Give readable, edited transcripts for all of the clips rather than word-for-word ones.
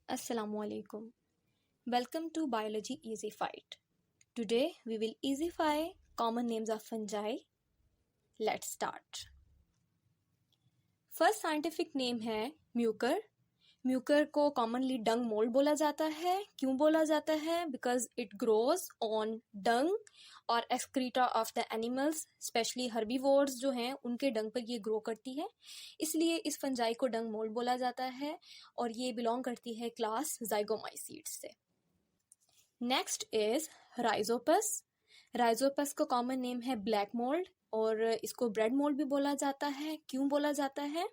Assalamualaikum. Welcome to Biology Easy Fight. Today we will easify common names of fungi. Let's start. First scientific name है Mucor. Mucor को commonly डंग mould बोला जाता है. क्यों बोला जाता है? बिकॉज इट ग्रोज ऑन डंग और excreta of the animals, specially herbivores जो हैं उनके डंग पर ये ग्रो करती है, इसलिए इस फंजाई को डंग मोल्ड बोला जाता है और ये बिलोंग करती है क्लास ज़ाइगोमाइसीड्स से. Next is Rhizopus. राइजोपस का कॉमन नेम है ब्लैक मोल्ड और इसको ब्रेड मोल्ड भी बोला जाता है. क्यों बोला जाता है?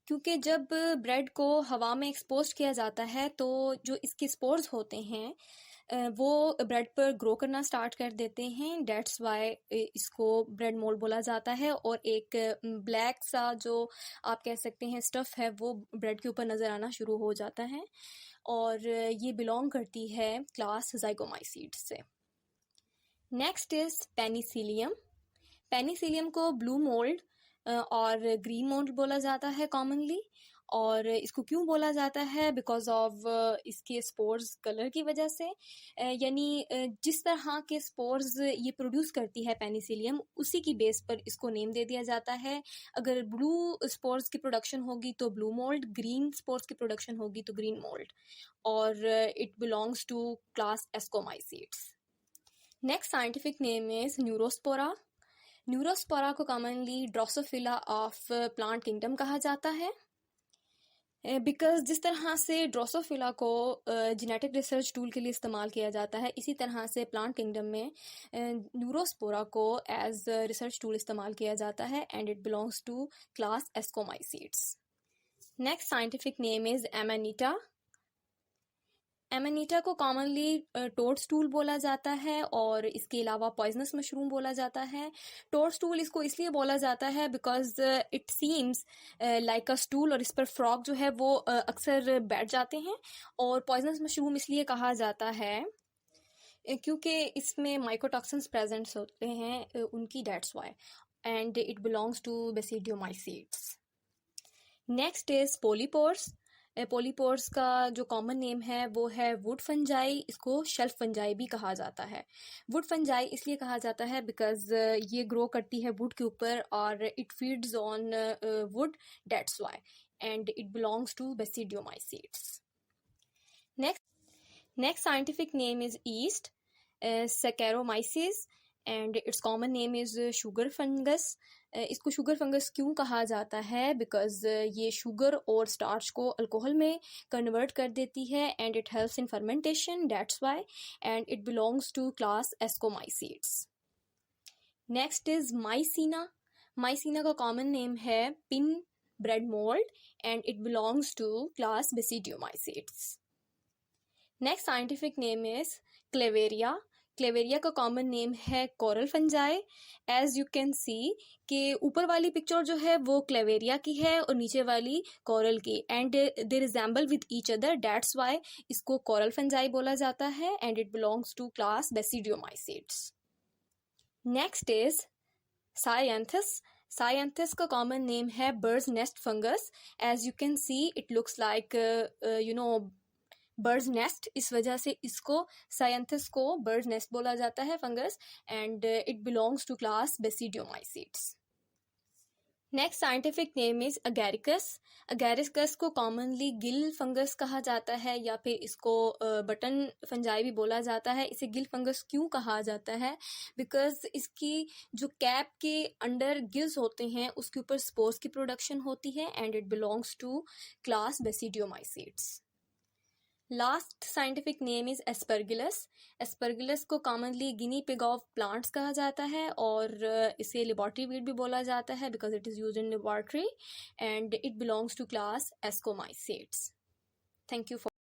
क्योंकि जब ब्रेड को हवा में एक्सपोज किया जाता है तो जो इसके स्पोर्स होते हैं वो ब्रेड पर ग्रो करना स्टार्ट कर देते हैं. डेट्स वाई इसको ब्रेड मोल्ड बोला जाता है. और एक ब्लैक सा जो आप कह सकते हैं स्टफ है वो ब्रेड के ऊपर नज़र आना शुरू हो जाता है और ये बिलोंग करती है क्लास ज़ाइगोमाइसीड्स से. Next is Penicillium. पेनिसिलियम को ब्लू मोल्ड और ग्रीन मोल्ड बोला जाता है कॉमनली. और इसको क्यों बोला जाता है? बिकॉज ऑफ इसके स्पोर्स कलर की वजह से. यानी जिस तरह के स्पोर्स ये प्रोड्यूस करती है पेनिसिलियम, उसी की बेस पर इसको नेम दे दिया जाता है. अगर ब्लू स्पोर्स की प्रोडक्शन होगी तो ब्लू मोल्ड, ग्रीन स्पोर्स की प्रोडक्शन होगी तो ग्रीन मोल्ड. और it belongs to class ascomycetes. Next scientific name is Neurospora. Neurospora को commonly Drosophila of plant kingdom कहा जाता है. बिकॉज जिस तरह से ड्रोसोफिला को जेनेटिक रिसर्च टूल के लिए इस्तेमाल किया जाता है, इसी तरह से प्लांट किंगडम में न्यूरोस्पोरा को एज रिसर्च टूल इस्तेमाल किया जाता है and it belongs to class ascomycetes. Next scientific name is Amanita. Amanita को कॉमनली टोडस्टूल बोला जाता है और इसके अलावा पॉइजनस मशरूम बोला जाता है. टोडस्टूल इसको इसलिए बोला जाता है because it seems like a stool और इस पर फ्रॉग जो है वो अक्सर बैठ जाते हैं. और पॉइजनस मशरूम इसलिए कहा जाता है क्योंकि इसमें माइकोटॉक्सिन्स प्रेजेंट होते हैं उनकी, that's why. And it belongs to basidiomycetes. Next is polypores. Polypores का जो कॉमन नेम है वो है वुड फंजाई. इसको शेल्फ फंजाई भी कहा जाता है. वुड फंजाई इसलिए कहा जाता है बिकॉज ये ग्रो करती है वुड के ऊपर और it feeds on wood, that's why. And it belongs to basidiomycetes. Next scientific name is yeast. Saccharomyces and its common name is sugar fungus. इसको शुगर फंगस क्यों कहा जाता है? बिकॉज ये शुगर और स्टार्च को अल्कोहल में कन्वर्ट कर देती है and it helps in fermentation, that's why. And it belongs to class ascomycetes. Next is Mycena. Mycena का कॉमन नेम है pin bread mould and it belongs to class basidiomycetes. Next scientific name is Clavaria. Clavaria का common name है coral fungi. As you can see कि ऊपर वाली picture जो है वो क्लेवेरिया की है और नीचे वाली कोरल की, and they resemble with each other, that's why इसको कोरल फंजाई बोला जाता है and it belongs to class basidiomycetes. Next is Cyathus. Cyathus का कॉमन नेम है bird's nest fungus. As you can see it looks like bird's nest, इस वजह से इसको साइएंथस को बर्ड्स नेस्ट बोला जाता है fungus and it belongs to class basidiomycetes. Next scientific name is Agaricus. Agaricus को कॉमनली गिल फंगस कहा जाता है या फिर इसको बटन फंजाई भी बोला जाता है. इसे गिल फंगस क्यों कहा जाता है? बिकॉज इसकी जो कैप के अंडर गिल्स होते हैं उसके ऊपर स्पोर्स की प्रोडक्शन होती है and it belongs to class basidiomycetes. Last scientific name is Aspergillus. Aspergillus को commonly guinea pig of plants कहा जाता है और इसे लेबोरेटरी वीड भी बोला जाता है because it is used in laboratory and it belongs to class ascomycetes. Thank you for